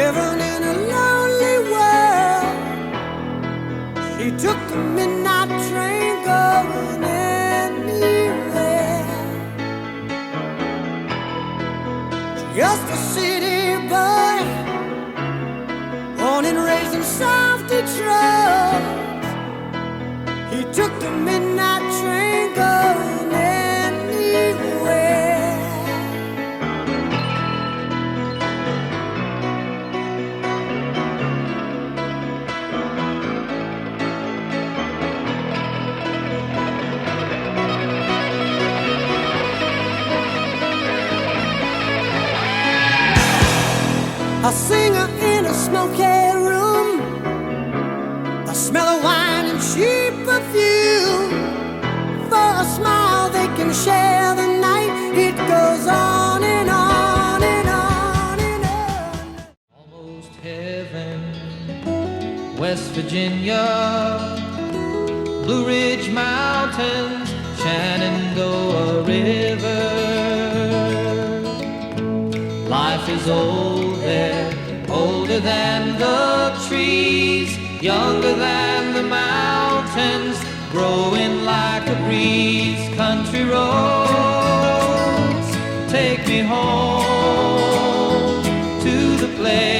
Living in a lonely world, she took the midnight train going anywhere. Just a city boy, born and raised in South Detroit. He took the midnight train going anywhere. A singer in a smoky room, the smell of wine and cheap perfume. For a smile they can share the night. It goes on and on and on and on. Almost heaven, West Virginia, Blue Ridge Mountains, Shenandoah River. Life is old there, older than the trees, younger than the mountains, growing like a breeze. Country roads take me home to the place